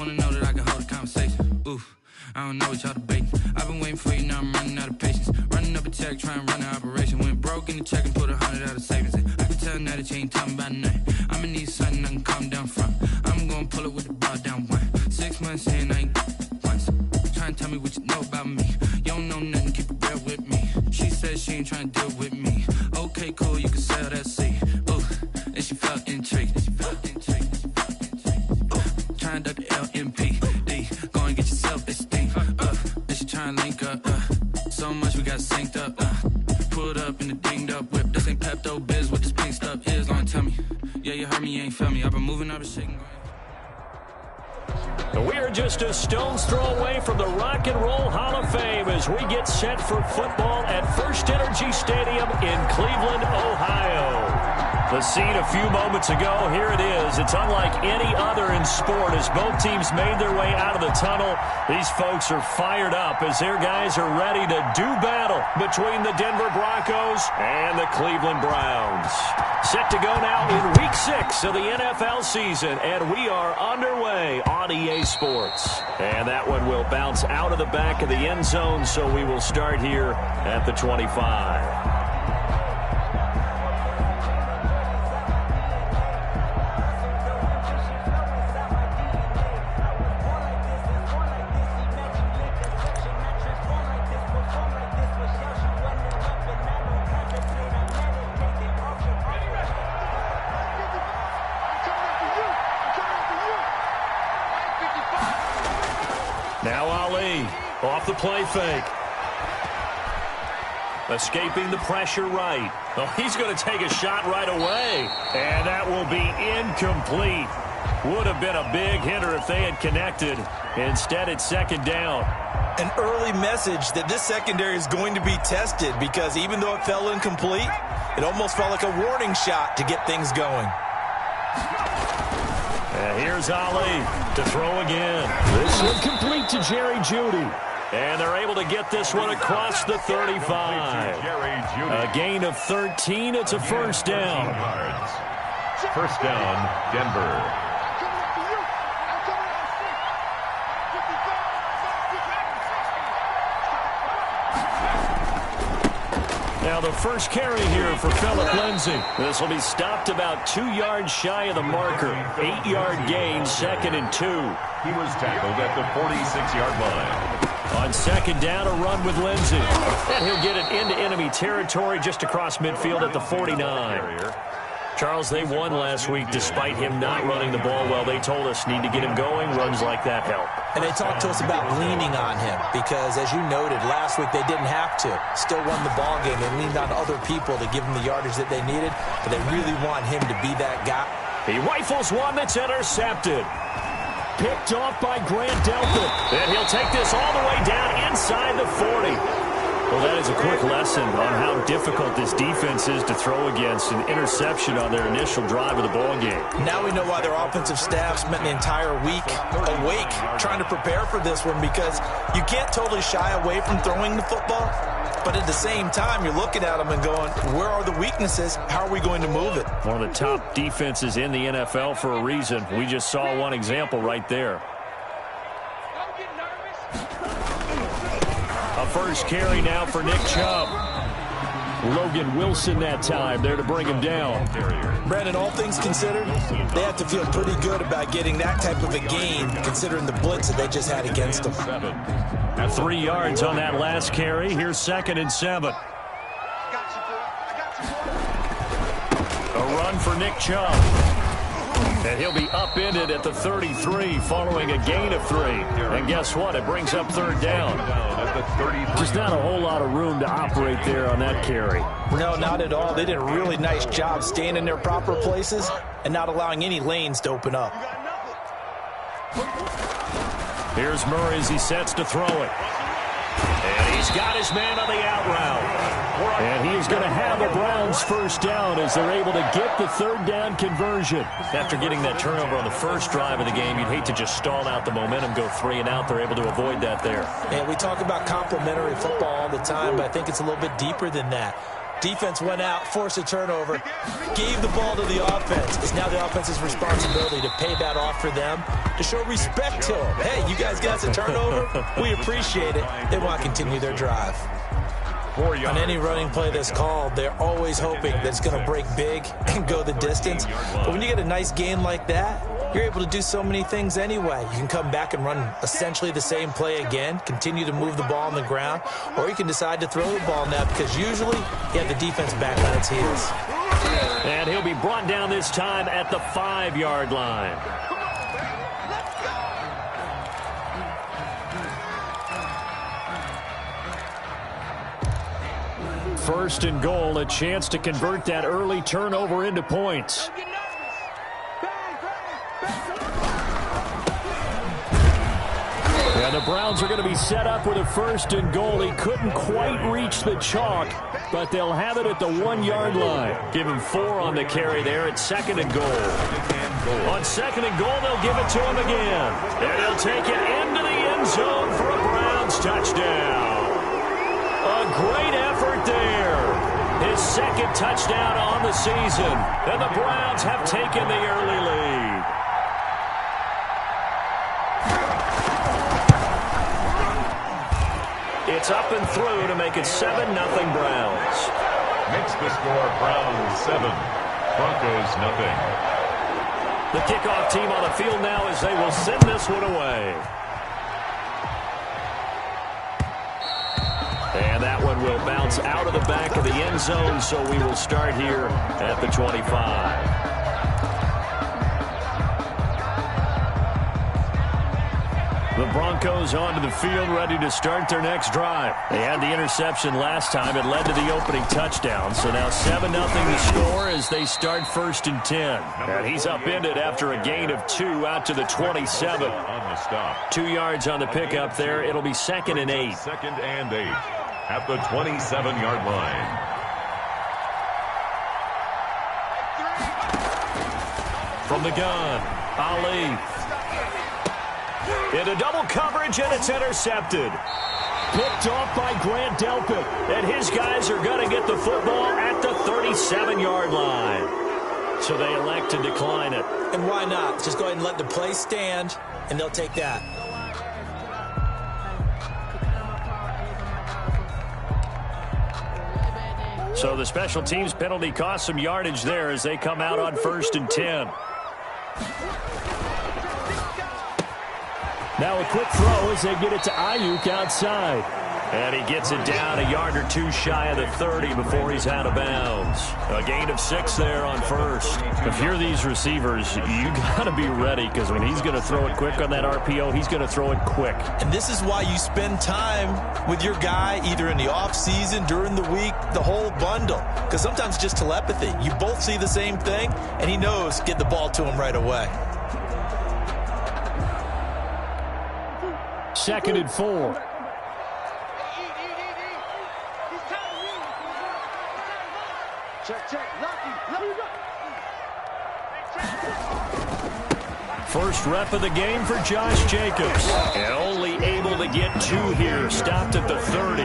wanna know that I can hold a conversation. Ooh, I don't know what y'all debating. I've been waiting for you, now I'm running out of patience. Running up a check, trying to run an operation. Went broke in the check and put 100 out of savings in. I can tell now that you ain't talking about nothing. I'ma need something I can calm down from. I'm gonna pull it with the bar down one. 6 months in, I ain't once. Trying to tell me what you know about me. You don't know nothing, keep it real with me. She said she ain't trying to deal with me. Okay, cool, you can sell that seat. Ooh, and she felt intrigued. Trying to duck the LMPD. Go and get yourself this thing. And she trying to link up. So much we got synced up. Pulled up in the dinged up whip. This ain't Pepto Biz, what this pink stuff is. Gonna tell me. Yeah, you heard me, you ain't felt me. I've been moving out of shit. We are just a stone's throw away from the Rock and Roll Hall of Fame as we get set for football at First Energy Stadium in Cleveland, Ohio. The scene a few moments ago, here it is. It's unlike any other in sport as both teams made their way out of the tunnel. These folks are fired up as their guys are ready to do battle between the Denver Broncos and the Cleveland Browns. Set to go now in Week 6 of the NFL season, and we are underway on EA Sports. And that one will bounce out of the back of the end zone, so we will start here at the 25. Now Ali, off the play fake. Escaping the pressure right. Oh, he's going to take a shot right away. And that will be incomplete. Would have been a big hitter if they had connected. Instead, it's second down. An early message that this secondary is going to be tested because even though it fell incomplete, it almost felt like a warning shot to get things going. And here's Ali to throw again. This one complete to Jerry Jeudy. And they're able to get this one across the 35. A gain of 13. It's a first down. First down, Denver. Now the first carry here for Phillip Lindsay. This will be stopped about 2 yards shy of the marker. 8-yard gain, 2nd and 2. He was tackled at the 46-yard line. On second down, a run with Lindsay. And he'll get it into enemy territory just across midfield at the 49. Charles, they won last week despite him not running the ball well. They told us need to get him going. Runs like that help. And they talked to us about leaning on him because, as you noted, last week they didn't have to. Still won the ball game. They leaned on other people to give them the yardage that they needed, but they really want him to be that guy. He rifles one that's intercepted. Picked off by Grant Delpit. And he'll take this all the way down inside the 40. Well, that is a quick lesson on how difficult this defense is to throw against. An interception on their initial drive of the ball game. Now we know why their offensive staff spent the entire week awake trying to prepare for this one because you can't totally shy away from throwing the football. But at the same time, you're looking at them and going, where are the weaknesses? How are we going to move it? One of the top defenses in the NFL for a reason. We just saw one example right there. A first carry now for Nick Chubb. Logan Wilson that time there to bring him down. Brandon, all things considered, they have to feel pretty good about getting that type of a gain considering the blitz that they just had against them. 3 yards on that last carry. Here's 2nd and 7. A run for Nick Chubb. And he'll be upended at the 33 following a gain of 3. And guess what? It brings up 3rd down. Just not a whole lot of room to operate there on that carry. No, not at all. They did a really nice job staying in their proper places and not allowing any lanes to open up. Here's Murray as he sets to throw it. And he's got his man on the out route. And he is going to have a Browns first down as they're able to get the 3rd down conversion. After getting that turnover on the first drive of the game, you'd hate to just stall out the momentum, go 3 and out. They're able to avoid that there. And we talk about complimentary football all the time, but I think it's a little bit deeper than that. Defense went out, forced a turnover, gave the ball to the offense. It's now the offense's responsibility to pay that off for them, to show respect to them. Hey, you guys got a turnover? We appreciate it. They want to continue their drive. On any running play that's called, they're always hoping that it's going to break big and go the distance. But when you get a nice gain like that, you're able to do so many things anyway. You can come back and run essentially the same play again, continue to move the ball on the ground, or you can decide to throw the ball now because usually you have the defense back on its heels. And he'll be brought down this time at the 5-yard line. First and goal, a chance to convert that early turnover into points. And the Browns are going to be set up with a first and goal. He couldn't quite reach the chalk, but they'll have it at the 1-yard line. Give him 4 on the carry there at second and goal. On second and goal, they'll give it to him again. And he'll take it into the end zone for a Browns touchdown. A great effort there. His second touchdown on the season. And the Browns have taken the early lead. It's up and through to make it 7-0 Browns. Makes the score Browns 7, Broncos nothing. The kickoff team on the field now as they will send this one away. And that one will bounce out of the back of the end zone, so we will start here at the 25. The Broncos onto the field, ready to start their next drive. They had the interception last time. It led to the opening touchdown. So now 7-0 to score as they start first and 10. And he's upended after a gain of 2 out to the 27. On the stop. 2 yards on the pickup there. It'll be second and 8. Second and 8 at the 27-yard line. From the gun, Ali. Into double coverage, and it's intercepted. Picked off by Grant Delpit. And his guys are going to get the football at the 37-yard line. So they elect to decline it. And why not? Just go ahead and let the play stand, and they'll take that. So the special teams penalty cost some yardage there as they come out on first and 10. Now a quick throw as they get it to Ayuk outside. And he gets it down a yard or 2 shy of the 30 before he's out of bounds. A gain of 6 there on first. If you're these receivers, you got to be ready because when he's going to throw it quick on that RPO, he's going to throw it quick. And this is why you spend time with your guy either in the offseason, during the week, the whole bundle. Because sometimes it's just telepathy. You both see the same thing, and he knows get the ball to him right away. Second and 4. First rep of the game for Josh Jacobs. And only able to get 2 here. Stopped at the 30.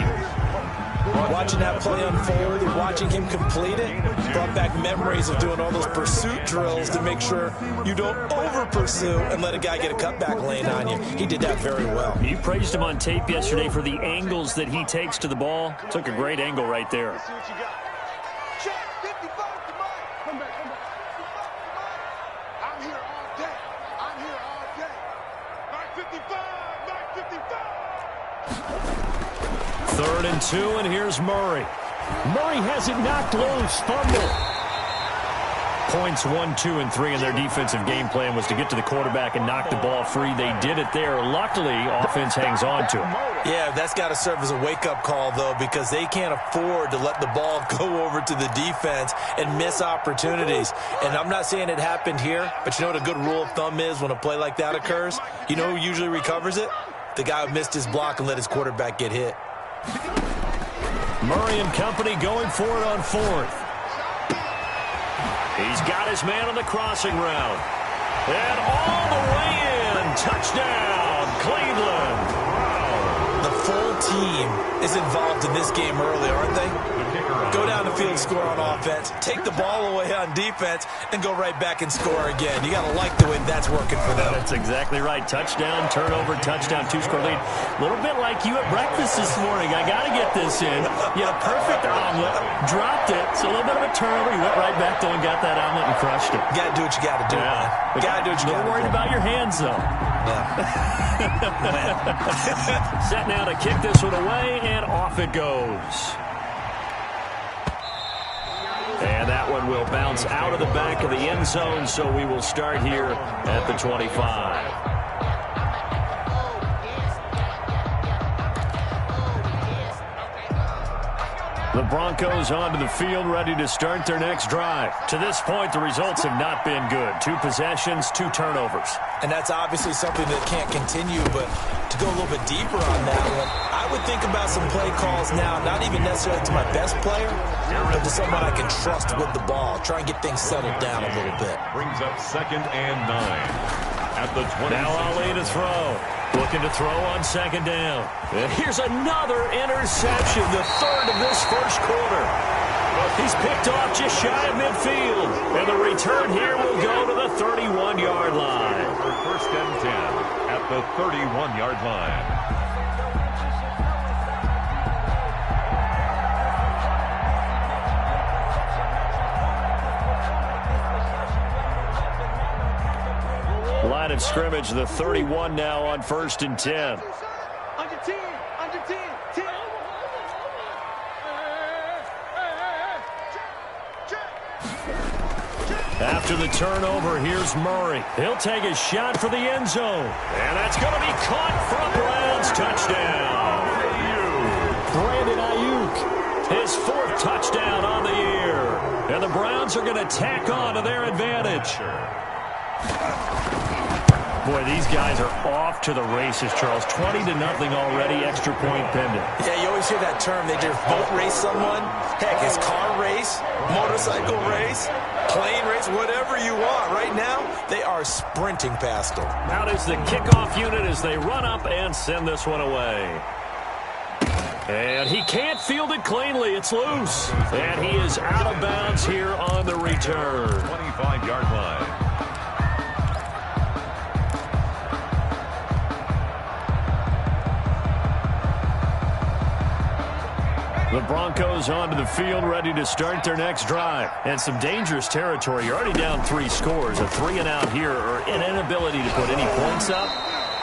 Watching that play unfold and watching him complete it brought back memories of doing all those pursuit drills to make sure you don't over-pursue and let a guy get a cutback lane on you. He did that very well. You praised him on tape yesterday for the angles that he takes to the ball. Took a great angle right there. Third and 2, and here's Murray. Murray has it knocked loose. Fumble. Points 1, 2, and 3 in their defensive game plan was to get to the quarterback and knock the ball free. They did it there. Luckily, offense hangs on to him. Yeah, that's got to serve as a wake-up call, though, because they can't afford to let the ball go over to the defense and miss opportunities. And I'm not saying it happened here, but you know what a good rule of thumb is when a play like that occurs? You know who usually recovers it? The guy who missed his block and let his quarterback get hit. Murray and company going for it on 4th. He's got his man on the crossing route. And all the way in. Touchdown, Cleveland. The full team is involved in this game early, aren't they? Go down the field, score on offense, take the ball away on defense, and go right back and score again. You got to like the way that's working for them. That's exactly right. Touchdown, turnover, touchdown, two-score lead. A little bit like you at breakfast this morning. I got to get this in. You had a perfect omelet, dropped it. It's a little bit of a turnover. You went right back though and got that omelet and crushed it. You got to do what you got to do, man. You got to do what you got to do. Don't worry about your hands, though. Yeah. Set now to kick this one away, and off it goes. And that one will bounce out of the back of the end zone, so we will start here at the 25. The Broncos onto the field, ready to start their next drive. To this point, the results have not been good. 2 possessions, 2 turnovers. And that's obviously something that can't continue, but to go a little bit deeper on that one, I would think about some play calls now, not even necessarily to my best player, but to someone I can trust with the ball. Try and get things settled down a little bit. Brings up 2nd and 9 at the 20. Now Ali to throw. Looking to throw on 2nd down. And here's another interception, the 3rd of this first quarter. He's picked off just shy of midfield. And the return here will go to the 31-yard line. For 1st and 10 at the 31-yard line. Line of scrimmage, the 31 now on 1st and 10. Under 10, under 10, 10. After the turnover, here's Murray. He'll take a shot for the end zone. And that's going to be caught for a Browns touchdown. Brandon Ayuk, his 4th touchdown on the year. And the Browns are going to tack on to their advantage. Boy, these guys are off to the races, Charles. 20-0 already, extra point pending. Yeah, you always hear that term. They just boat race someone. Heck, it's car race, motorcycle race, plane race, whatever you want. Right now, they are sprinting past them. Out is the kickoff unit as they run up and send this one away. And he can't field it cleanly. It's loose. And he is out of bounds here on the return. 25-yard line. The Broncos onto the field, ready to start their next drive. And some dangerous territory. You're already down 3 scores. A 3-and-out here, or an inability to put any points up.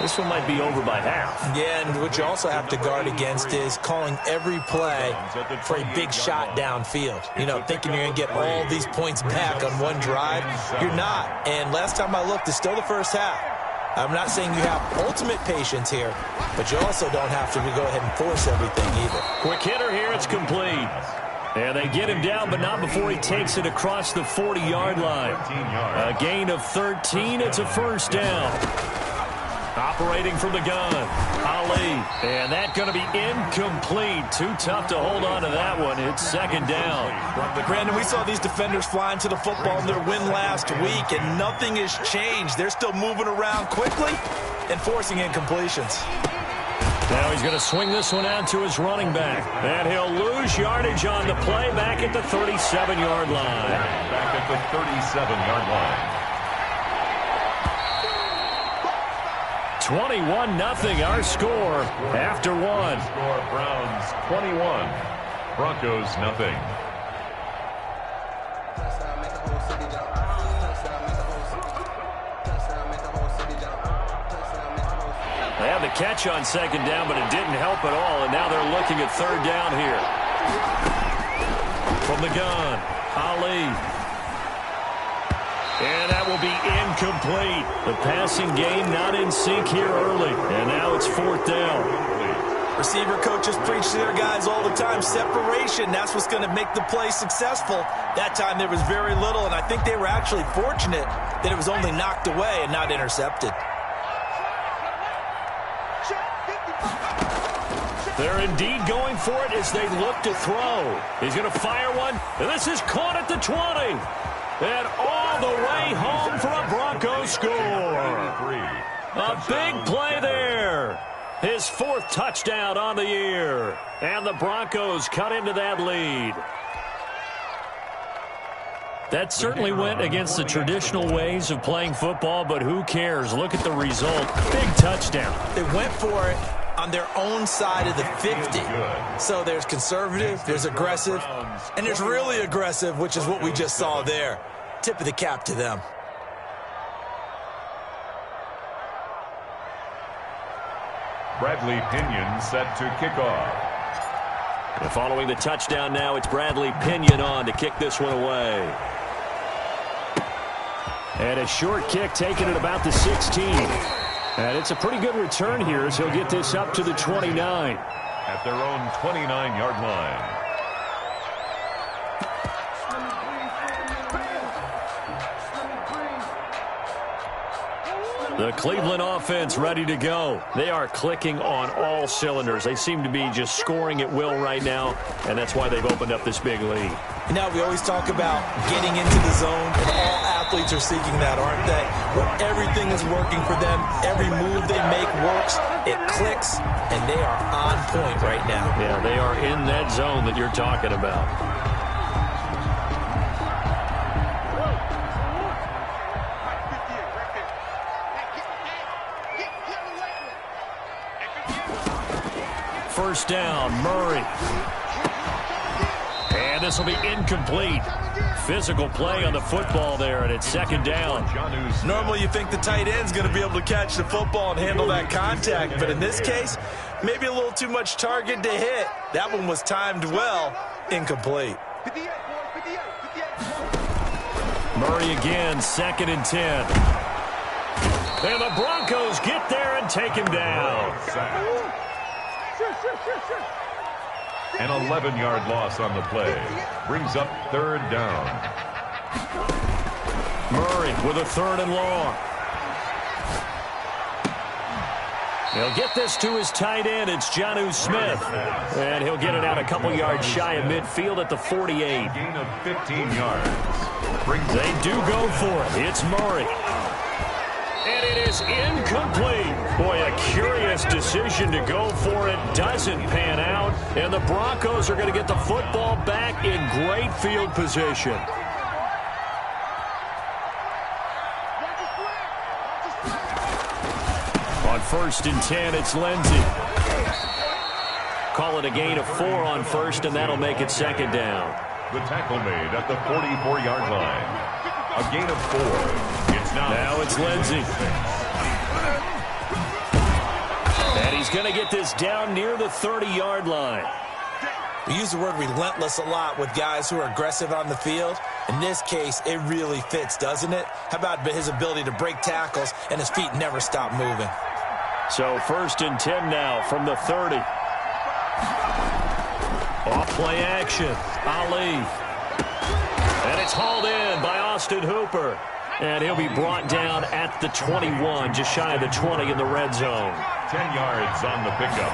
This one might be over by half. Yeah, and what you also have to guard against is calling every play for a big shot downfield. You know, thinking you're going to get all these points back on one drive. You're not. And last time I looked, it's still the first half. I'm not saying you have ultimate patience here, but you also don't have to go ahead and force everything either. Quick hitter here, it's complete. And they get him down, but not before he takes it across the 40-yard line. A gain of 13, it's a 1st down. Operating from the gun, Ali. And that's going to be incomplete. Too tough to hold on to that one. It's 2nd down. Brandon, we saw these defenders flying to the football in their win last week, and nothing has changed. They're still moving around quickly and forcing incompletions. Now he's going to swing this one out to his running back. And he'll lose yardage on the play back at the 37-yard line. Back at the 37-yard line. 21-0 our score after 1. Score Browns 21, Broncos nothing. They had the catch on 2nd down, but it didn't help at all, and now they're looking at 3rd down here. From the gun, Ali. And that will be incomplete. The passing game not in sync here early. And now it's 4th down. Receiver coaches preach to their guys all the time. Separation, that's what's going to make the play successful. That time there was very little, and I think they were actually fortunate that it was only knocked away and not intercepted. They're indeed going for it as they look to throw. He's going to fire one, and this is caught at the 20. And all the way home for a Broncos score. A big play there. His 4th touchdown on the year. And the Broncos cut into that lead. That certainly went against the traditional ways of playing football, but who cares? Look at the result. Big touchdown. They went for it on their own side of the 50. So there's conservative, there's aggressive, and there's really aggressive, which is what we just saw there. Tip of the cap to them. Bradley Pinion set to kick off. And following the touchdown now, it's Bradley Pinion on to kick this one away. And a short kick taken at about the 16. And it's a pretty good return here as he'll get this up to the 29. At their own 29-yard line. The Cleveland offense ready to go. They are clicking on all cylinders. They seem to be just scoring at will right now, and that's why they've opened up this big lead. You know, we always talk about getting into the zone, and all athletes are seeking that, aren't they? Where everything is working for them, every move they make works, it clicks, and they are on point right now. Yeah, they are in that zone that you're talking about. First down, Murray. And this will be incomplete. Physical play on the football there, and it's second down. Normally you think the tight end's going to be able to catch the football and handle that contact, but in this case, maybe a little too much target to hit. That one was timed well, incomplete. Murray again, 2nd and 10. And the Broncos get there and take him down. An 11-yard loss on the play. Brings up 3rd down. Murray with a 3rd and long. He'll get this to his tight end. It's Jonnu Smith. And he'll get it out a couple yards shy of midfield at the 48. Gain of 15 yards. They do go for it. It's Murray. And it is incomplete. Boy, a curious decision to go for it. Doesn't pan out. And the Broncos are going to get the football back in great field position. On 1st and 10, it's Lindsey. Call it a gain of 4 on 1st, and that'll make it 2nd down. The tackle made at the 44-yard line. A gain of 4. Now it's Lindsey. And he's going to get this down near the 30-yard line. We use the word relentless a lot with guys who are aggressive on the field. In this case, it really fits, doesn't it? How about his ability to break tackles and his feet never stop moving? So 1st and 10 now from the 30. Off play action. Ali. And it's hauled in by Austin Hooper. And he'll be brought down at the 21, just shy of the 20 in the red zone. 10 yards on the pickup.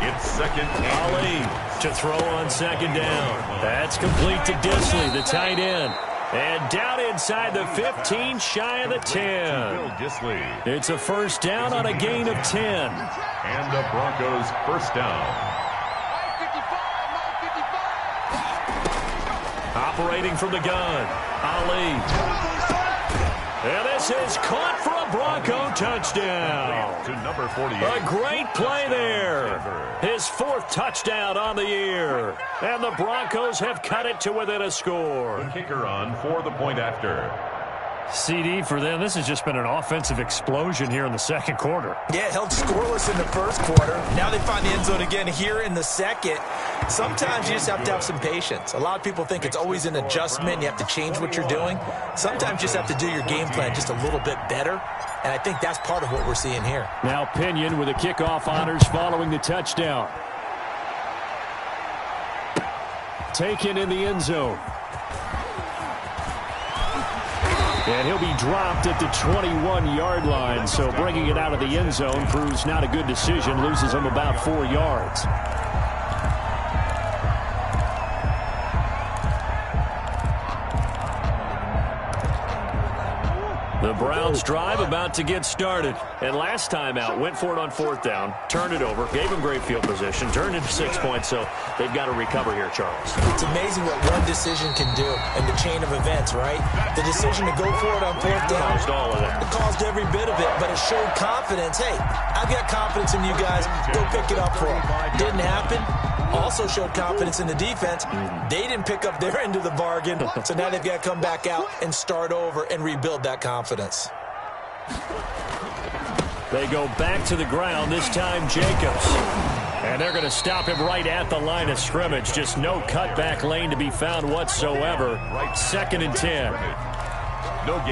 It's 2nd and Ali to throw on 2nd down. That's complete to Disley, the tight end. And down inside the 15, shy of the 10. It's a 1st down on a gain of 10. And the Broncos 1st down. Operating from the gun, Ali. And this is caught for a Bronco touchdown. To number 48. A great play there. His 4th touchdown on the year. And the Broncos have cut it to within a score. The kicker on for the point after. CD for them, this has just been an offensive explosion here in the 2nd quarter. Yeah, held scoreless in the 1st quarter. Now they find the end zone again here in the 2nd. Sometimes you just have to have some patience. A lot of people think it's always an adjustment. You have to change what you're doing. Sometimes you just have to do your game plan just a little bit better. And I think that's part of what we're seeing here. Now Pinion with the kickoff honors following the touchdown. Taken in the end zone. And he'll be dropped at the 21-yard line, so bringing it out of the end zone proves not a good decision. Loses him about 4 yards. The Browns drive about to get started. And last time out, went for it on 4th down, turned it over, gave them great field position, turned into 6 points, so they've got to recover here, Charles. It's amazing what one decision can do in the chain of events, right? The decision to go for it on 4th down. Caused all of that. It caused every bit of it, but it showed confidence. Hey, I've got confidence in you guys. Go pick it up for them. Didn't happen. Also showed confidence in the defense. They didn't pick up their end of the bargain, so now they've got to come back out and start over and rebuild that confidence. They go back to the ground, this time Jacobs. And they're going to stop him right at the line of scrimmage. Just no cutback lane to be found whatsoever. 2nd and 10.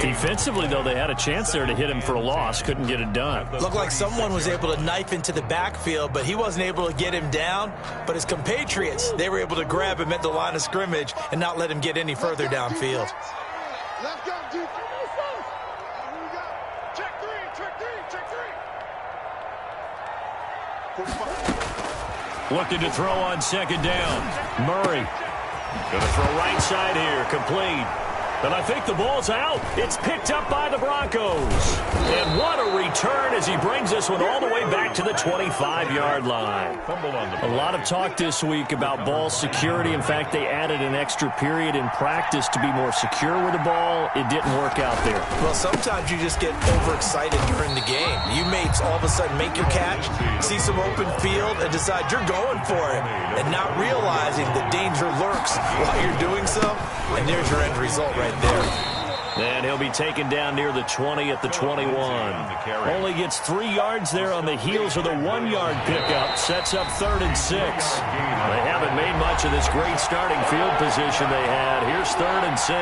Defensively, though, they had a chance there to hit him for a loss. Couldn't get it done. Looked like someone was able to knife into the backfield, but he wasn't able to get him down. But his compatriots, they were able to grab him at the line of scrimmage and not let him get any further downfield. Let's go, defense. Check three. Looking to throw on 2nd down. Murray. Going to throw right side here. Complete. And I think the ball's out. It's picked up by the Broncos. And what a return as he brings this one all the way back to the 25-yard line. A lot of talk this week about ball security. In fact, they added an extra period in practice to be more secure with the ball. It didn't work out there. Well, sometimes you just get overexcited during the game. You may all of a sudden make your catch, see some open field, and decide you're going for it, and not realizing the danger lurks while you're doing so. And there's your end result right there. And he'll be taken down near the 20 at the 21. Only gets 3 yards there on the heels of the 1-yard pickup. Sets up 3rd and 6. They haven't made much of this great starting field position they had. Here's 3rd and 6.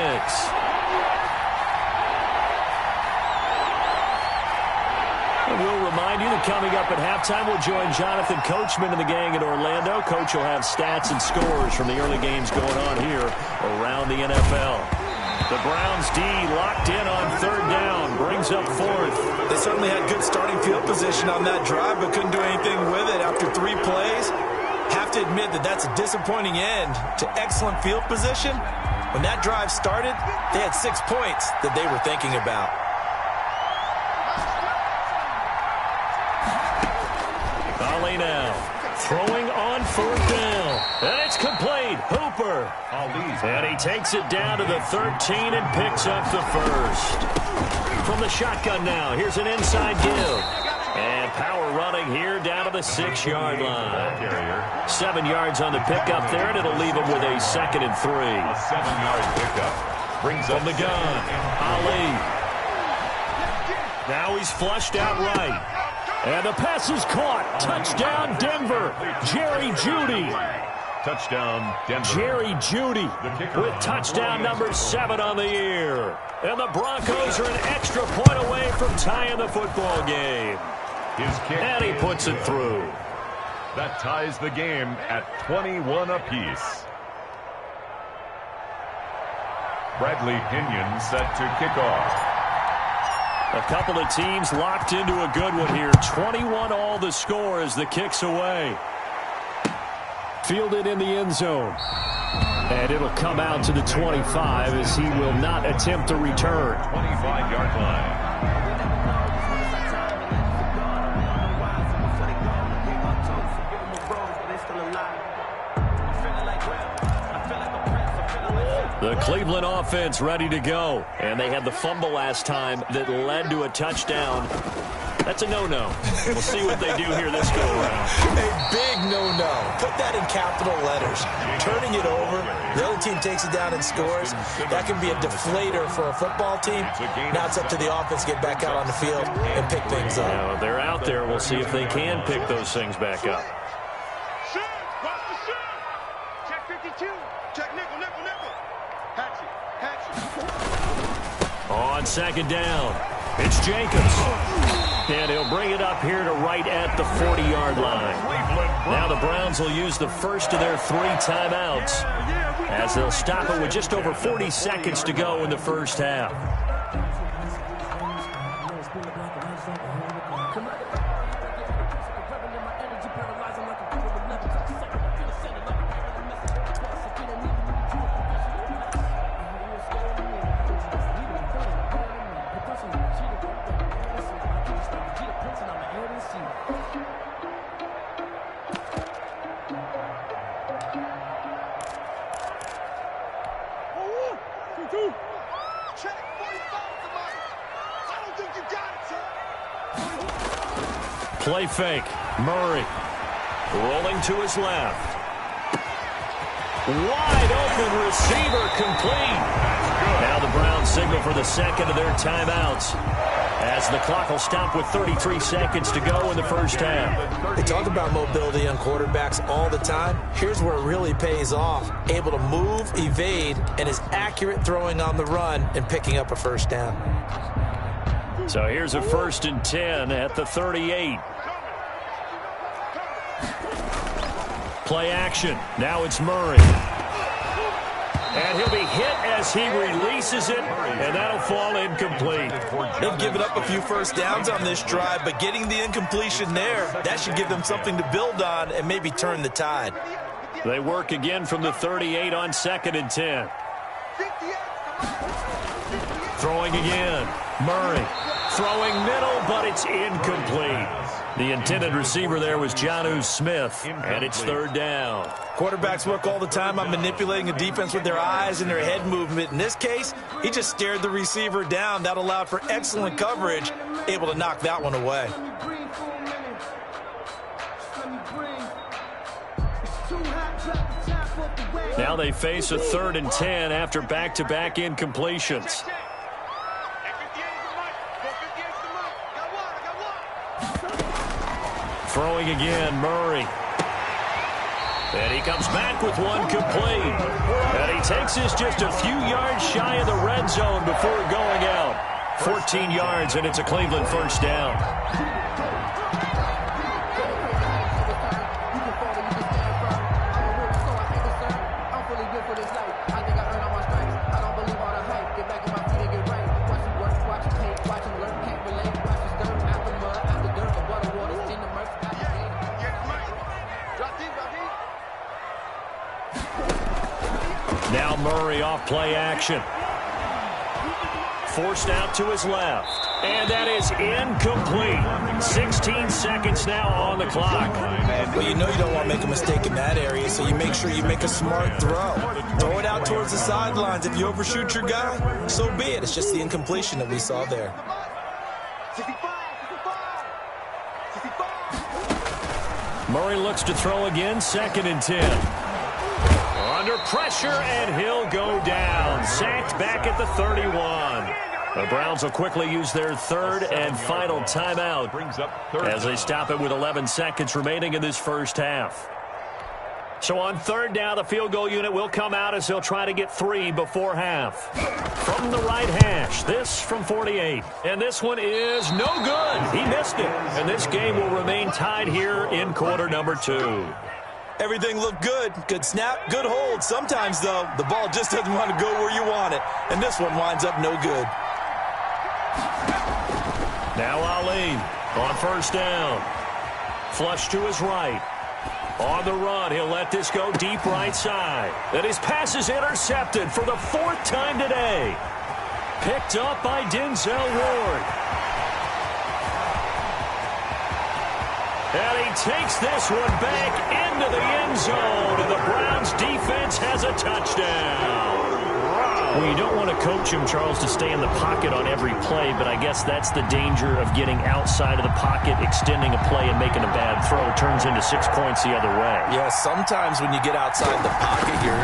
And we'll remind you that coming up at halftime, we'll join Jonathan Coachman and the gang in Orlando. Coach will have stats and scores from the early games going on here around the NFL. The Browns D locked in on 3rd down, brings up 4th. They certainly had good starting field position on that drive, but couldn't do anything with it after 3 plays. Have to admit that that's a disappointing end to excellent field position. When that drive started, they had 6 points that they were thinking about. Ali now throwing on 4th down. And it's complete. Hooper. And he takes it down to the 13 and picks up the 1st. From the shotgun now, here's an inside give. And power running here down to the 6-yard line. 7 yards on the pickup there, and it'll leave him with a 2nd and 3. A 7-yard pickup. Brings up from the gun. Ali. Now he's flushed out right. And the pass is caught. Touchdown, Denver. Jerry Jeudy. Touchdown, Denver. Jerry Jeudy with touchdown number 7 on the year. And the Broncos are an extra point away from tying the football game. His kick. And he puts it through. That ties the game at 21 apiece. Bradley Pinion set to kick off. A couple of teams locked into a good one here. 21 all the score as the kick's away. Fielded in the end zone. And it'll come out to the 25 as he will not attempt to return. 25-yard line. The Cleveland offense ready to go. And they had the fumble last time that led to a touchdown. That's a no-no. We'll see what they do here this go-around. A big no-no. Put that in capital letters. Turning it over, the other team takes it down and scores. That can be a deflator for a football team. Now it's up to the offense to get back out on the field and pick things up. Now, they're out there. We'll see if they can pick those things back up. Shoot! Watch the shoot! Check 52. Check nickel, nickel, nickel. Hatch it. On 2nd down, it's Jacobs. And he'll bring it up here to right at the 40-yard line. Now the Browns will use the first of their 3 timeouts as they'll stop it with just over 40 seconds to go in the first half. Play fake. Murray rolling to his left. Wide open receiver complete. Now the Browns signal for the second of their timeouts, as the clock will stop with 33 seconds to go in the first half. They talk about mobility on quarterbacks all the time. Here's where it really pays off. Able to move, evade, and is accurate throwing on the run and picking up a first down. So here's a 1st and 10 at the 38. Play action. Now it's Murray. And he'll be hit as he releases it, and that'll fall incomplete. They've given up a few first downs on this drive, but getting the incompletion there, that should give them something to build on and maybe turn the tide. They work again from the 38 on 2nd and 10. Throwing again. Murray. Throwing middle, but it's incomplete. The intended receiver there was Jonnu Smith, and it's 3rd down. Quarterbacks work all the time on manipulating a defense with their eyes and their head movement. In this case, he just stared the receiver down. That allowed for excellent coverage, able to knock that one away. Now they face a 3rd and 10 after back-to-back incompletions. Throwing again, Murray. And he comes back with one complete. And he takes this just a few yards shy of the red zone before going out. 14 yards, and it's a Cleveland first down. Now Murray off play action. Forced out to his left. And that is incomplete. 16 seconds now on the clock. Well, you know you don't want to make a mistake in that area, so you make sure you make a smart throw. Throw it out towards the sidelines. If you overshoot your guy, so be it. It's just the incompletion that we saw there. Murray looks to throw again, 2nd and 10. Under pressure, and he'll go down. Sacked back at the 31. The Browns will quickly use their 3rd and final timeout as they stop it with 11 seconds remaining in this first half. So on 3rd down, the field goal unit will come out as they'll try to get 3 before half. From the right hash, this from 48. And this one is no good. He missed it. And this game will remain tied here in quarter number 2. Everything looked good. Good snap, good hold. Sometimes, though, the ball just doesn't want to go where you want it. And this one winds up no good. Now Ali on 1st down. Flush to his right. On the run, he'll let this go deep right side. And his pass is intercepted for the 4th time today. Picked up by Denzel Ward. And he takes this one back into the end zone, and the Browns defense has a touchdown. Well, you don't want to coach him, Charles, to stay in the pocket on every play, but I guess that's the danger of getting outside of the pocket, extending a play, and making a bad throw. Turns into 6 points the other way. Yeah, sometimes when you get outside the pocket, your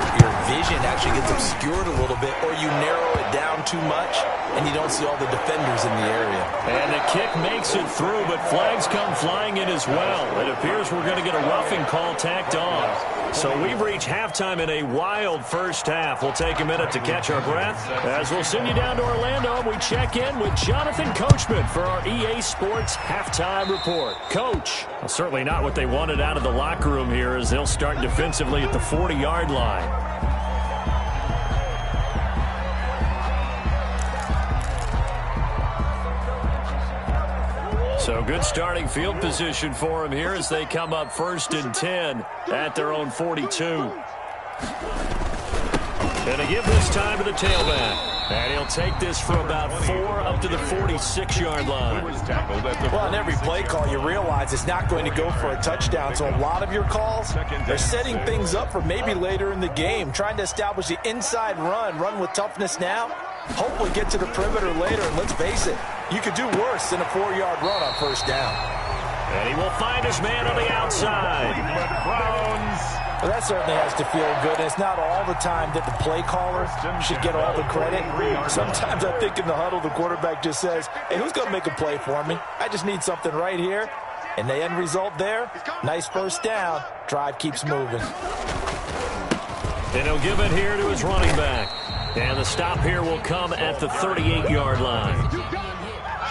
vision actually gets obscured a little bit, or you narrow it down too much, and you don't see all the defenders in the area. And the kick makes it through, but flags come flying in as well. It appears we're going to get a roughing call tacked on. So we've reached halftime in a wild first half. We'll take a minute to catch our breath as we'll send you down to Orlando and we check in with Jonathan Coachman for our EA Sports Halftime Report. Coach, well, certainly not what they wanted out of the locker room here as they'll start defensively at the 40-yard line. So good starting field position for them here as they come up 1st and 10 at their own 42. And to give this time to the tailback. And he'll take this for about 4 up to the 46-yard line. Well, on every play call, you realize it's not going to go for a touchdown. So a lot of your calls are setting things up for maybe later in the game, trying to establish the inside run with toughness now, hopefully get to the perimeter later. And let's face it, you could do worse than a 4-yard run on 1st down. And he will find his man on the outside. Well, that certainly has to feel good. And it's not all the time that the play caller should get all the credit. Sometimes I think in the huddle, the quarterback just says, hey, who's going to make a play for me? I just need something right here. And the end result there, nice first down. Drive keeps moving. And he'll give it here to his running back. And the stop here will come at the 38-yard line.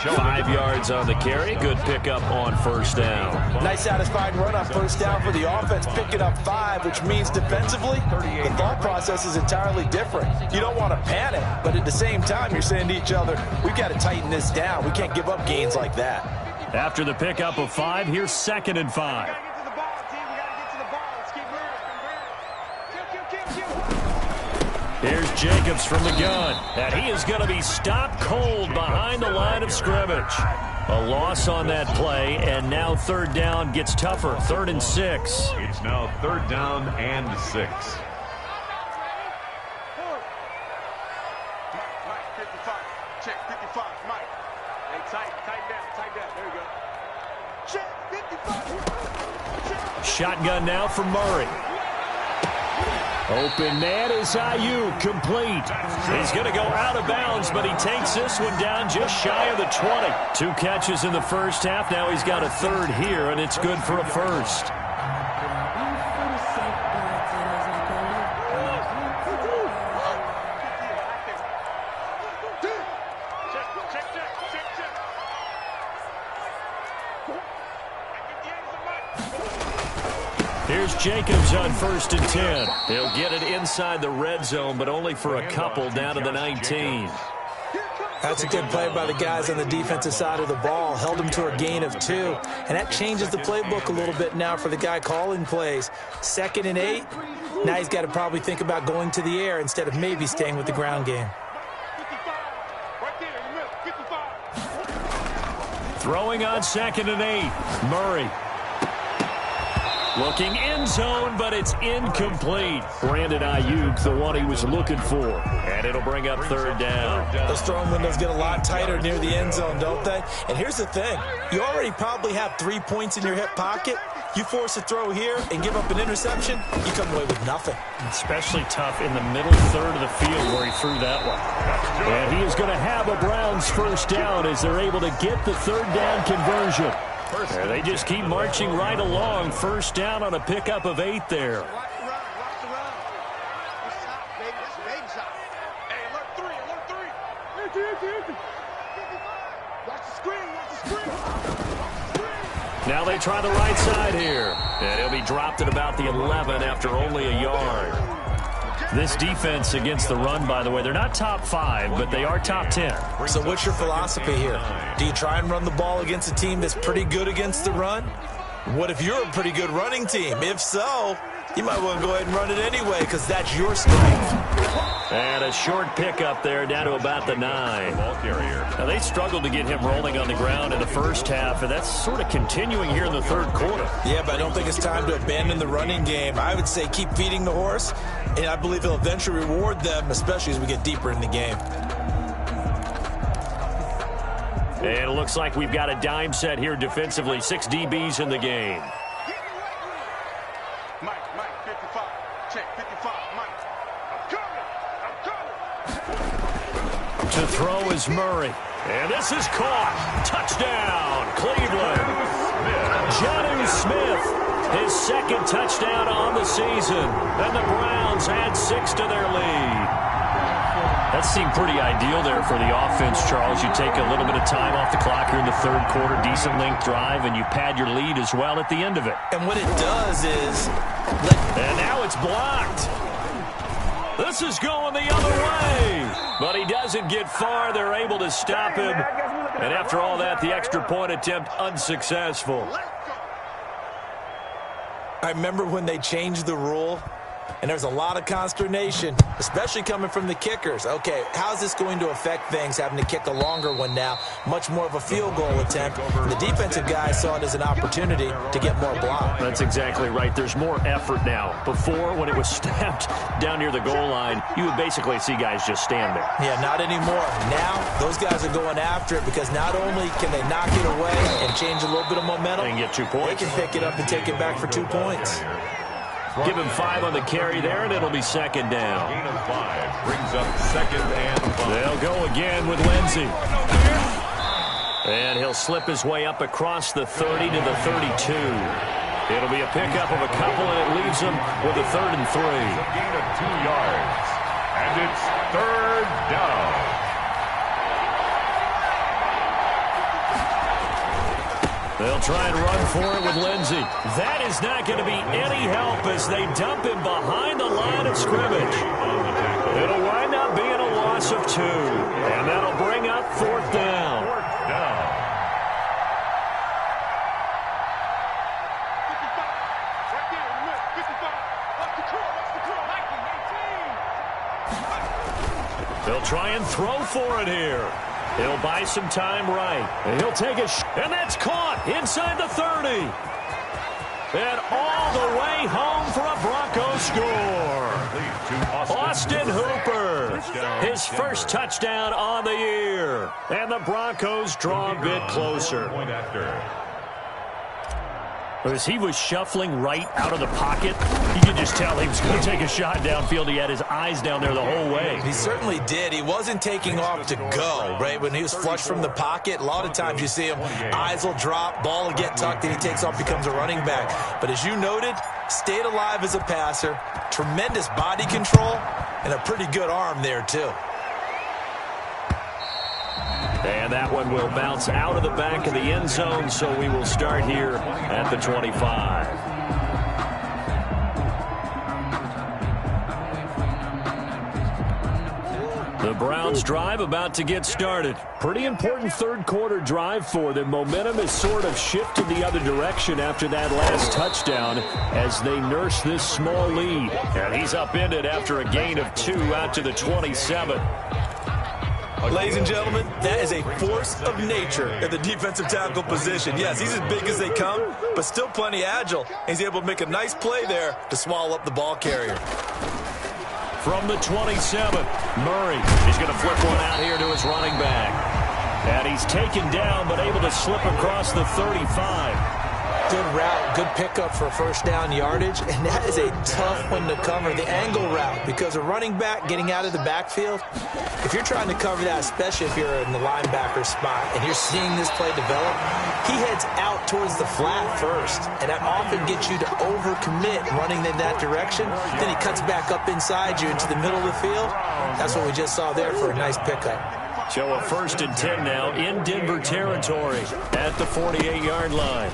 5 yards on the carry. Good pickup on first down. Nice satisfying run on first down for the offense, picking up 5, which means defensively, the thought process is entirely different. You don't want to panic, but at the same time, you're saying to each other, we've got to tighten this down. We can't give up gains like that. After the pickup of 5, here's 2nd and 5. Here's Jacobs from the gun, and he is going to be stopped cold behind the line of scrimmage. A loss on that play, and now 3rd down gets tougher, 3rd and 6. It's now 3rd down and 6. Mike, 55. Check, 55. Mike. Hey, tighten down. There you go. Check, 55. Check. Shotgun now for Murray. Open man is Ayuk, complete. He's going to go out of bounds, but he takes this one down just shy of the 20. 2 catches in the first half. Now he's got a 3rd here, and it's good for a 1st. Here's Jacobs on 1st and 10. He'll get it inside the red zone, but only for a couple down to the 19. That's a good play by the guys on the defensive side of the ball. Held them to a gain of 2. And that changes the playbook a little bit now for the guy calling plays. 2nd and 8. Now he's got to probably think about going to the air instead of maybe staying with the ground game. Throwing on 2nd and 8. Murray. Looking end zone, but it's incomplete. Brandon Ayuk, the one he was looking for. And it'll bring up 3rd down. Those throwing windows get a lot tighter near the end zone, don't they? And here's the thing. You already probably have 3 points in your hip pocket. You force a throw here and give up an interception, you come away with nothing. Especially tough in the middle 3rd of the field where he threw that one. And he is going to have a Browns 1st down as they're able to get the 3rd down conversion. They just keep marching right along. 1st down on a pickup of 8 there. Now they try the right side here. And he'll be dropped at about the 11 after only a yard. This defense against the run, by the way, they're not top 5, but they are top 10. So what's your philosophy here? Do you try and run the ball against a team that's pretty good against the run? What if you're a pretty good running team? If so, you might want to go ahead and run it anyway because that's your strength. And a short pickup there down to about the 9. Now, they struggled to get him rolling on the ground in the first half, and that's sort of continuing here in the 3rd quarter. Yeah, but I don't think it's time to abandon the running game. I would say keep feeding the horse, and I believe he'll eventually reward them, especially as we get deeper in the game. And it looks like we've got a dime set here defensively. 6 DBs in the game. Mike, 55. Check, 55. Mike. I'm coming. To throw is Murray. And this is caught. Touchdown, Cleveland. Jonnu Smith, his 2nd touchdown on the season. And the Browns add 6 to their lead. That seemed pretty ideal there for the offense, Charles. You take a little bit of time off the clock here in the 3rd quarter, decent length drive, and you pad your lead as well at the end of it. And what it does is... And now it's blocked. This is going the other way. But he doesn't get far. They're able to stop him. And after all that, the extra point attempt unsuccessful. I remember when they changed the rule And there's a lot of consternation, especially coming from the kickers. Okay, how's this going to affect things, having to kick a longer one now, much more of a field goal attempt? And the defensive guys saw it as an opportunity to get more block. That's exactly right. There's more effort now. Before, when it was snapped down near the goal line, you would basically see guys just stand there. Yeah, not anymore. Now, those guys are going after it because not only can they knock it away and change a little bit of momentum, and get 2 points. They can pick it up and take it back for 2 points. Give him 5 on the carry there, and it'll be second down. Gain of 5 brings up 2nd and 5. They'll go again with Lindsey. And he'll slip his way up across the 30 to the 32. It'll be a pickup of a couple, and it leaves him with a 3rd and 3. A gain of 2 yards. And it's 3rd down. They'll try and run for it with Lindsey. That is not going to be any help as they dump him behind the line of scrimmage. It'll wind up being a loss of 2. And that'll bring up 4th down. 4th down. They'll try and throw for it here. He'll buy some time right. And he'll take a and that's caught inside the 30. And all the way home for a Broncos score. Austin Hooper, his first touchdown on the year. And the Broncos draw a bit closer. As he was shuffling right out of the pocket, you could just tell he was going to take a shot downfield. He had his eyes down there the whole way. He certainly did. He wasn't taking off to go, right? When he was flushed from the pocket, a lot of times you see him, eyes will drop, ball will get tucked, and he takes off, becomes a running back. But as you noted, stayed alive as a passer, tremendous body control, and a pretty good arm there, too. And that one will bounce out of the back of the end zone, so we will start here at the 25. The Browns drive about to get started. Pretty important third quarter drive for them. Momentum has sort of shifted the other direction after that last touchdown as they nurse this small lead. And he's upended after a gain of 2 out to the 27. Ladies and gentlemen, that is a force of nature at the defensive tackle position. Yes, he's as big as they come, but still plenty agile. He's able to make a nice play there to swallow up the ball carrier. From the 27, Murray. He's going to flip one out here to his running back. And he's taken down, but able to slip across the 35. Good route, good pickup for first down yardage, and that is a tough one to cover, the angle route, because a running back getting out of the backfield, if you're trying to cover that, especially if you're in the linebacker spot and you're seeing this play develop, he heads out towards the flat first, and that often gets you to overcommit running in that direction. Then he cuts back up inside you into the middle of the field. That's what we just saw there for a nice pickup. So a 1st and 10 now in Denver territory at the 48-yard line.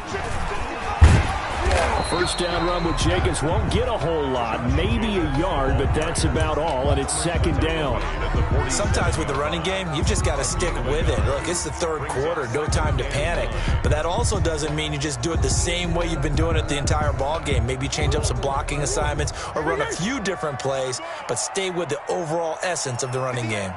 A first down run with Jacobs won't get a whole lot, maybe a yard, but that's about all, and it's 2nd down. Sometimes with the running game, you've just got to stick with it. Look, it's the third quarter, no time to panic. But that also doesn't mean you just do it the same way you've been doing it the entire ball game. Maybe change up some blocking assignments or run a few different plays, but stay with the overall essence of the running game.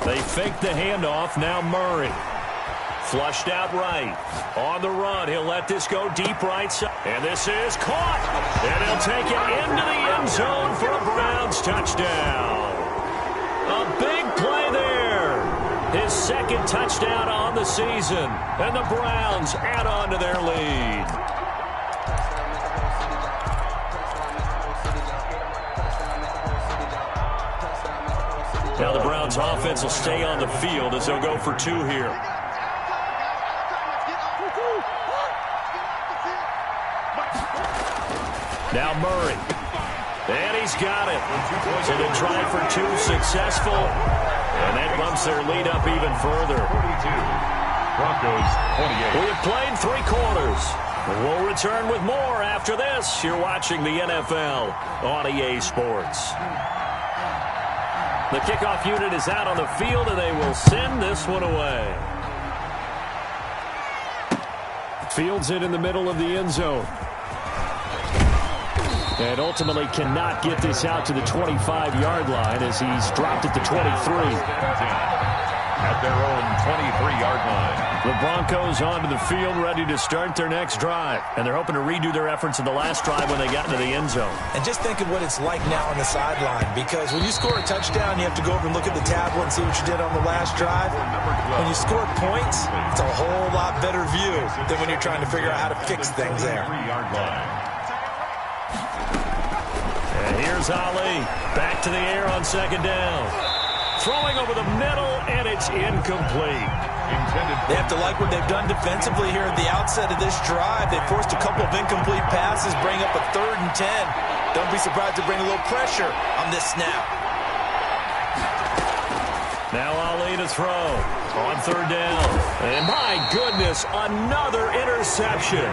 They fake the handoff. Now Murray. Flushed out right. On the run. He'll let this go deep right side. And this is caught. And he'll take it into the end zone for a Browns touchdown. A big play there. His 2nd touchdown on the season. And the Browns add on to their lead. Now the Browns offense will stay on the field as they'll go for 2 here. Now Murray. And he's got it. So they try for 2 successful. And that bumps their lead up even further. 42. Broncos 28. We have played 3 quarters. We'll return with more after this. You're watching the NFL on EA Sports. The kickoff unit is out on the field, and they will send this one away. Fields it in the middle of the end zone. And ultimately cannot get this out to the 25-yard line as he's dropped it to 23. At their own 23-yard line. The Broncos onto the field, ready to start their next drive. And they're hoping to redo their efforts in the last drive when they got into the end zone. And just think of what it's like now on the sideline, because when you score a touchdown, you have to go over and look at the tablet and see what you did on the last drive. When you score points, it's a whole lot better view than when you're trying to figure out how to fix things there. And here's Ali. Back to the air on second down. Throwing over the middle, and it's incomplete. They have to like what they've done defensively here at the outset of this drive. They forced a couple of incomplete passes, bring up a 3rd and 10. Don't be surprised to bring a little pressure on this snap. Now Ali to throw on 3rd down. And my goodness, another interception.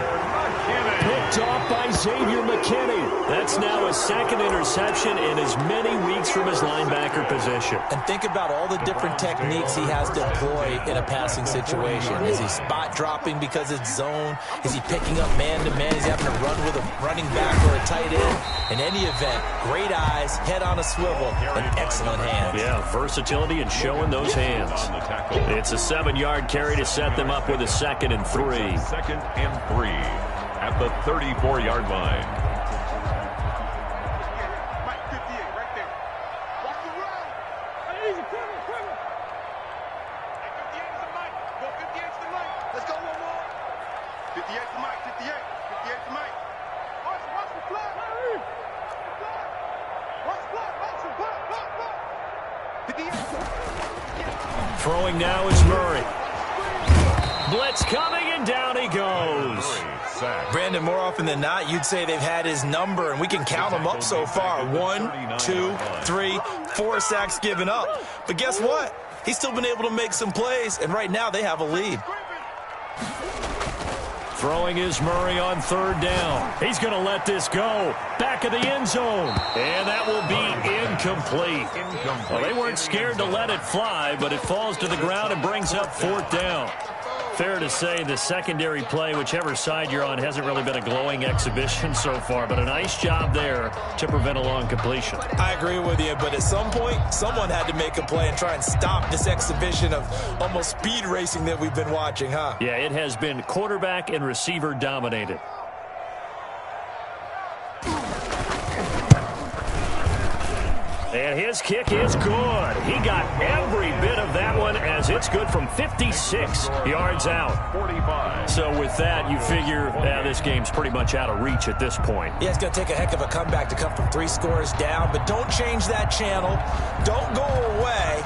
Picked off by Xavier McKinney. That's now his 2nd interception in as many weeks from his linebacker position. And think about all the different techniques he has to employ in a passing situation. Is he spot dropping because it's zone? Is he picking up man-to-man? Is he having to run with a running back or a tight end? In any event, great eyes, head on a swivel, and excellent hands. Yeah, versatility and showing those hands. It's a 7-yard carry to set them up with a 2nd and 3. 2nd and 3 at the 34-yard line. Mike, 58, right there. Watch the run. Easy, quiver. Hey, 58 is the Mike. Go 58 is the Mike. Let's go one more. 58 to Mike, 58. 58 to Mike. Watch the flag. Watch the flag. 58. Throwing now is Murray. Blitz coming, and down he goes. Brandon, more often than not, you'd say they've had his number, and we can count them up so far. 1, 2, 3, 4 sacks given up. But guess what? He's still been able to make some plays, and right now they have a lead. Throwing is Murray on 3rd down. He's going to let this go. Back of the end zone. And that will be incomplete. Well, they weren't scared to let it fly, but it falls to the ground and brings up 4th down. Fair to say the secondary play, whichever side you're on, hasn't really been a glowing exhibition so far, but a nice job there to prevent a long completion. I agree with you, but at some point, someone had to make a play and try and stop this exhibition of almost speed racing that we've been watching, huh? Yeah, it has been quarterback and receiver dominated. And his kick is good. He got every bit of that one as it's good from 56 yards out. 45. So with that, you figure this game's pretty much out of reach at this point. Yeah, it's going to take a heck of a comeback to come from 3 scores down, but don't change that channel. Don't go away.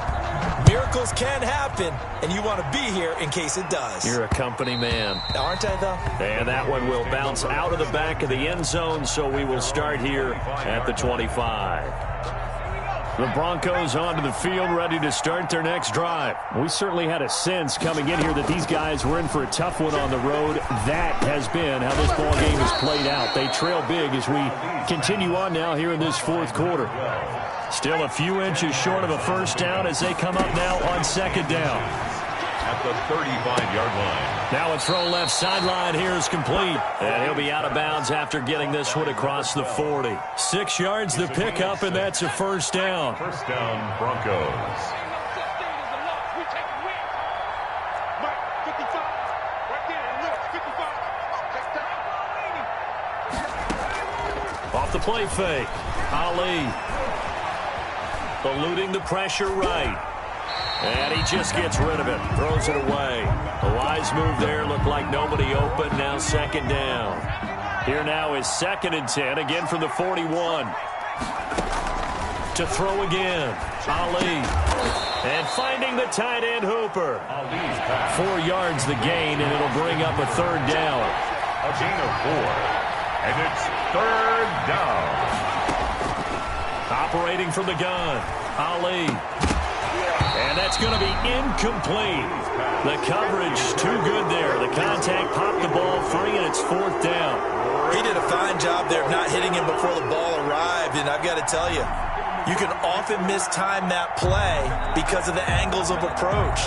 Miracles can happen, and you want to be here in case it does. You're a company man. Aren't I, though? And that one will bounce out of the back of the end zone, so we will start here at the 25. The Broncos onto the field, ready to start their next drive. We certainly had a sense coming in here that these guys were in for a tough one on the road. That has been how this ball game has played out. They trail big as we continue on now here in this 4th quarter. Still a few inches short of a 1st down as they come up now on 2nd down. At the 35-yard line. Now a throw left sideline here is complete. And he'll be out of bounds after getting this one across the 40. 6 yards the pickup, and that's a 1st down. 1st down, Broncos. Mike, 55. Right there, look, 55. Off the play fake. Ali eluding the pressure right. And he just gets rid of it. Throws it away. A wise move there. Looked like nobody open. Now 2nd down. Here now is 2nd and 10. Again from the 41. To throw again. Ali. And finding the tight end Hooper. 4 yards the gain, and it'll bring up a 3rd down. A gain of 4. And it's 3rd down. Operating from the gun. Ali. And that's going to be incomplete. The coverage too good there. The contact popped the ball free, and it's 4th down. He did a fine job there of not hitting him before the ball arrived, and I've got to tell you, You can often mistime that play because of the angles of approach.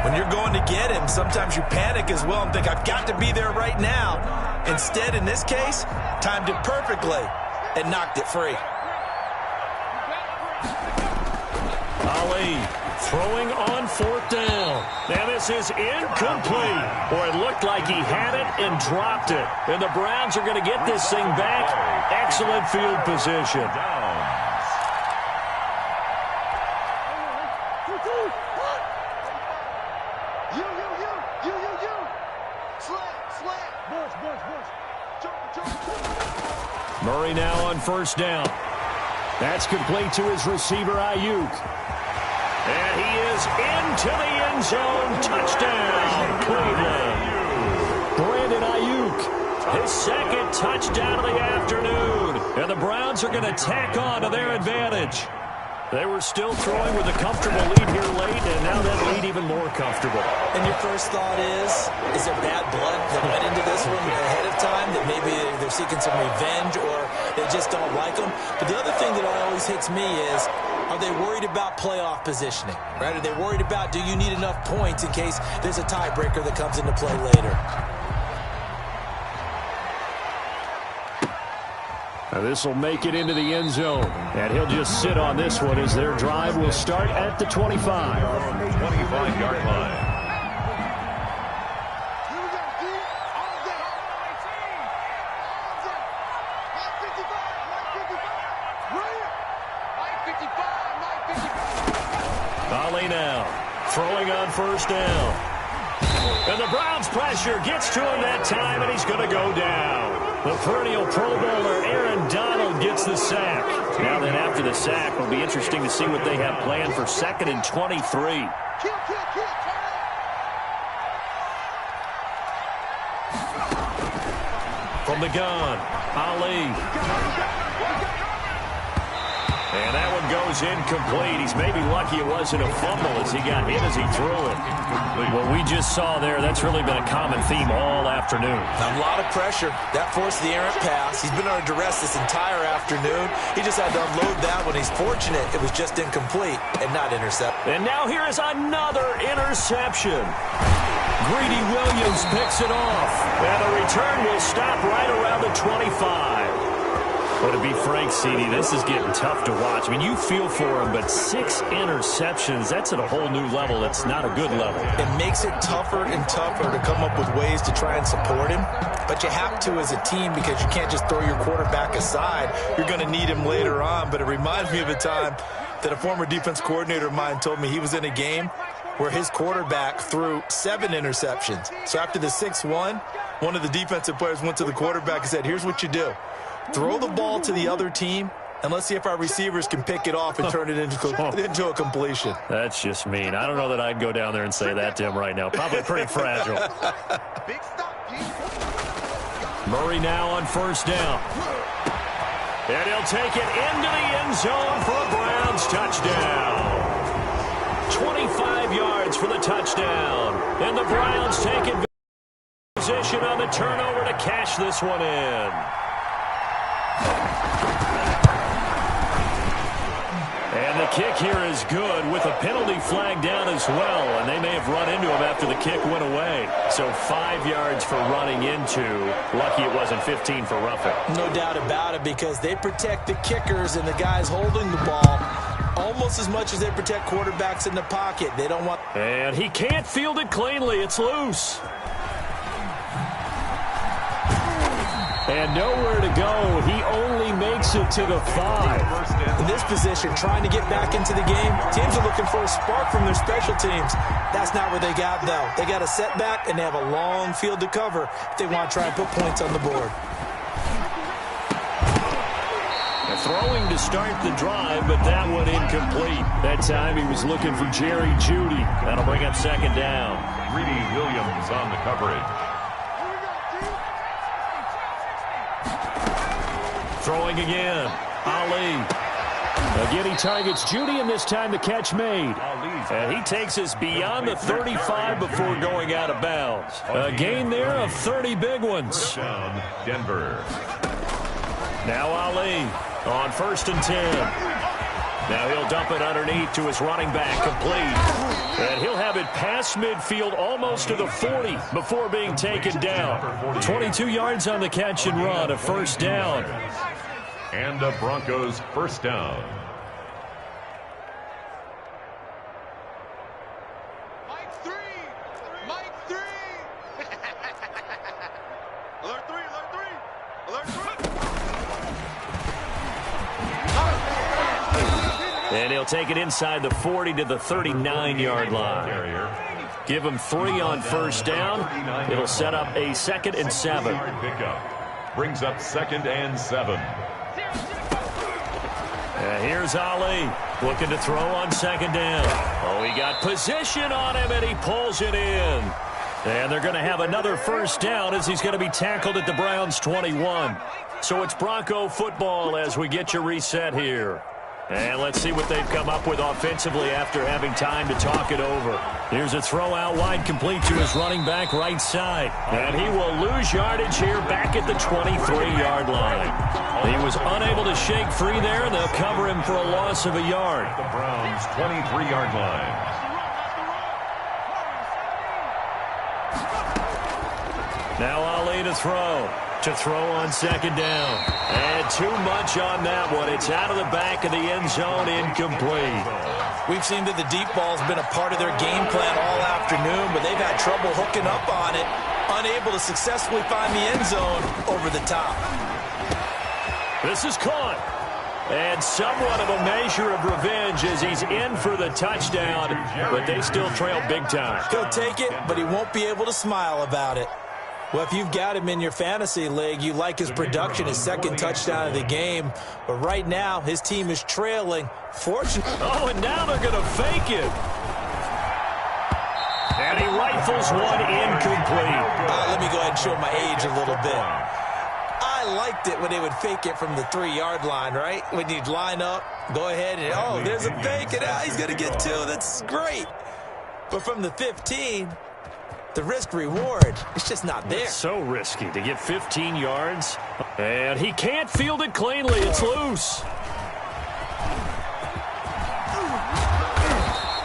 When you're going to get him, sometimes you panic as well and think, I've got to be there right now. Instead, in this case, timed it perfectly and knocked it free. Ali throwing on 4th down. And this is incomplete. Boy, it looked like he had it and dropped it. And the Browns are going to get this thing back. Excellent field position. Murray now on 1st down. That's complete to his receiver, Ayuk. And he is into the end zone. Touchdown, Cleveland. Brandon Ayuk, his 2nd touchdown of the afternoon. And the Browns are going to tack on to their advantage. They were still throwing with a comfortable lead here late, and now that lead even more comfortable. And your first thought is there bad blood that went into this one ahead of time, that maybe they're seeking some revenge or they just don't like them? But the other thing that always hits me is, are they worried about playoff positioning? Right? Are they worried about, do you need enough points in case there's a tiebreaker that comes into play later? Now this will make it into the end zone. And he'll just sit on this one as their drive will start at the 25. 25-yard line. Ali now throwing on 1st down. And the Browns pressure gets to him that time, and he's going to go down. The perennial Pro Bowler Aaron Donald gets the sack. Now then, after the sack, it'll be interesting to see what they have planned for 2nd and 23. From the gun, Ali. And that one goes incomplete. He's maybe lucky it wasn't a fumble as he got hit as he threw it. What we just saw there, that's really been a common theme all afternoon. A lot of pressure. That forced the errant pass. He's been under duress this entire afternoon. He just had to unload that one. He's fortunate it was just incomplete and not intercepted. And now here is another interception. Greedy Williams picks it off. And the return will stop right around the 25. But to be frank, CD, this is getting tough to watch. I mean, you feel for him, but 6 interceptions, that's at a whole new level. It's not a good level. It makes it tougher and tougher to come up with ways to try and support him. But you have to as a team because you can't just throw your quarterback aside. You're going to need him later on. But it reminds me of a time that a former defense coordinator of mine told me he was in a game where his quarterback threw 7 interceptions. So after the 6-1, one of the defensive players went to the quarterback and said, here's what you do. Throw the ball to the other team, and let's see if our receivers can pick it off and turn it into a completion. That's just mean. I don't know that I'd go down there and say that to him right now. Probably pretty fragile. Murray now on 1st down. And he'll take it into the end zone for a Browns touchdown. 25 yards for the touchdown. And the Browns take it position on the turnover to cash this one in. And the kick here is good with a penalty flag down as well. And they may have run into him after the kick went away. So 5 yards for running into. Lucky it wasn't 15 for roughing. No doubt about it, because they protect the kickers and the guys holding the ball almost as much as they protect quarterbacks in the pocket. They don't want... And he can't field it cleanly. It's loose. And nowhere to go. He only makes it to the 5. In this position, trying to get back into the game, teams are looking for a spark from their special teams. That's not what they got, though. They got a setback, and they have a long field to cover if they want to try and put points on the board. Throwing to start the drive, but that one incomplete. That time he was looking for Jerry Jeudy. That'll bring up 2nd down. Greedy Williams on the coverage. Throwing again. Ali. Again, he targets Jeudy, and this time the catch made. And he takes us beyond the 35 before going out of bounds. A gain there of 30 big ones. Denver. Now Ali on 1st and 10. Now he'll dump it underneath to his running back, complete. And he'll have it past midfield almost to the 40 before being taken down. 22 yards on the catch and run, a first down. And the Broncos first down. Mike 3! Mike 3! Alert 3! Alert 3! Alert 3! And he'll take it inside the 40 to the 39-yard line. Give him 3 on first down. It'll set up a 2nd and 7. Pickup. Brings up 2nd and 7. Here's Ali looking to throw on 2nd down. Oh, he got position on him, and he pulls it in. And they're going to have another first down as he's going to be tackled at the Browns' 21. So it's Bronco football as we get you reset here. And let's see what they've come up with offensively after having time to talk it over. Here's a throw out wide, complete to his running back right side. And he will lose yardage here back at the 23-yard line. He was unable to shake free there, and they'll cover him for a loss of a yard. The Browns' 23-yard line. Now Ali to throw. To throw on 2nd down. And too much on that one. It's out of the back of the end zone, incomplete. We've seen that the deep ball's been a part of their game plan all afternoon, but they've had trouble hooking up on it, unable to successfully find the end zone over the top. This is caught. And somewhat of a measure of revenge as he's in for the touchdown, but they still trail big time. He'll take it, but he won't be able to smile about it. Well, if you've got him in your fantasy league, you like his production, his 2nd touchdown of the game. But right now, his team is trailing. Fortunately. Oh, and now they're going to fake it. And he rifles one incomplete. Let me go ahead and show my age a little bit. I liked it when they would fake it from the 3-yard line, right? When you'd line up, go ahead and, oh, there's a fake, and he's going to get 2. That's great. But from the 15... the risk-reward, it's just not there. It's so risky to get 15 yards. And he can't field it cleanly. It's loose.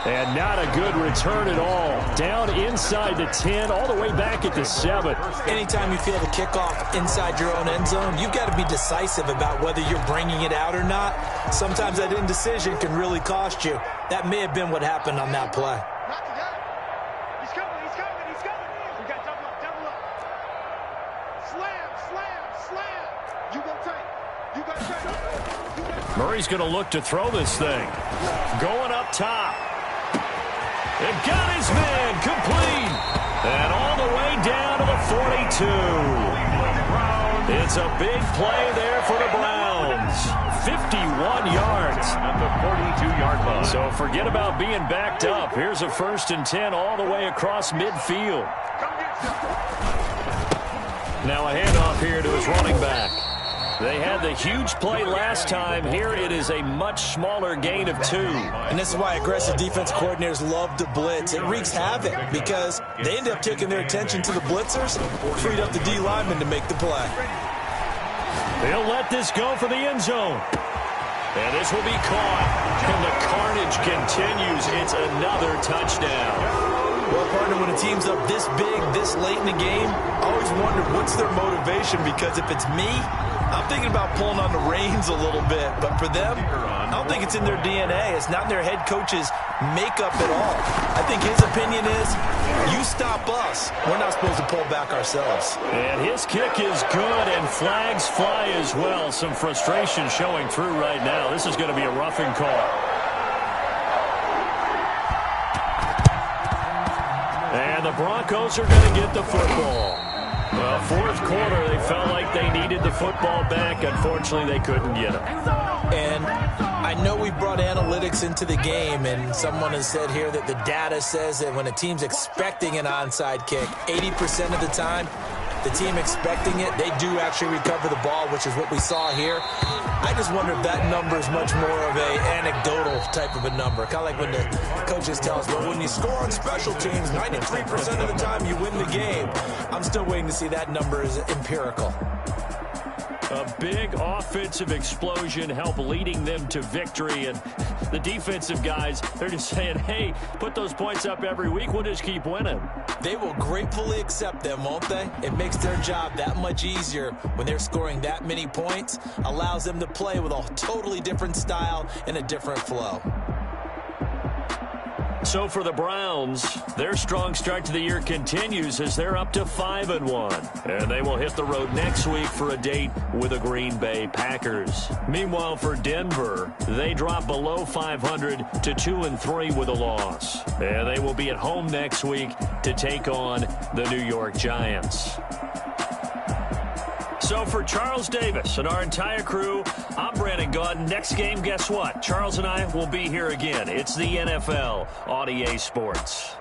And not a good return at all. Down inside the 10, all the way back at the 7. Anytime you feel the kickoff inside your own end zone, you've got to be decisive about whether you're bringing it out or not. Sometimes that indecision can really cost you. That may have been what happened on that play. Murray's going to look to throw this thing. Going up top. And got his man complete. And all the way down to the 42. It's a big play there for the Browns. 51 yards. At the 42-yard line. So forget about being backed up. Here's a 1st and 10 all the way across midfield. Now a handoff here to his running back. They had the huge play last time. Here it is a much smaller gain of 2. And this is why aggressive defense coordinators love to blitz. It wreaks havoc because they end up taking their attention to the blitzers, freed up the D lineman to make the play. They'll let this go for the end zone. And this will be caught. And the carnage continues. It's another touchdown. Well, partner, when a team's up this big, this late in the game, I always wonder what's their motivation, because if it's me, I'm thinking about pulling on the reins a little bit. But for them, I don't think it's in their DNA. It's not in their head coach's makeup at all. I think his opinion is, you stop us. We're not supposed to pull back ourselves. And his kick is good, and flags fly as well. Some frustration showing through right now. This is going to be a roughing call. And the Broncos are going to get the football. Well, 4th quarter, they felt like they needed the football back. Unfortunately, they couldn't get it. And I know we brought analytics into the game, and someone has said here that the data says that when a team's expecting an onside kick, 80% of the time, the team expecting it, they do actually recover the ball, which is what we saw here. I just wonder if that number is much more of a anecdotal type of a number. Kind of like when the coaches tell us, well, when you score on special teams, 93% of the time you win the game. I'm still waiting to see that number is empirical. A big offensive explosion helped leading them to victory. And the defensive guys, they're just saying, hey, put those points up every week. We'll just keep winning. They will gratefully accept them, won't they? It makes their job that much easier when they're scoring that many points. Allows them to play with a totally different style and a different flow. So for the Browns, their strong start to the year continues as they're up to 5-1. And they will hit the road next week for a date with the Green Bay Packers. Meanwhile, for Denver, they drop below 500 to 2-3 with a loss. And they will be at home next week to take on the New York Giants. So for Charles Davis and our entire crew, I'm Brandon Gaudin. Next game, guess what? Charles and I will be here again. It's the NFL on EA Sports.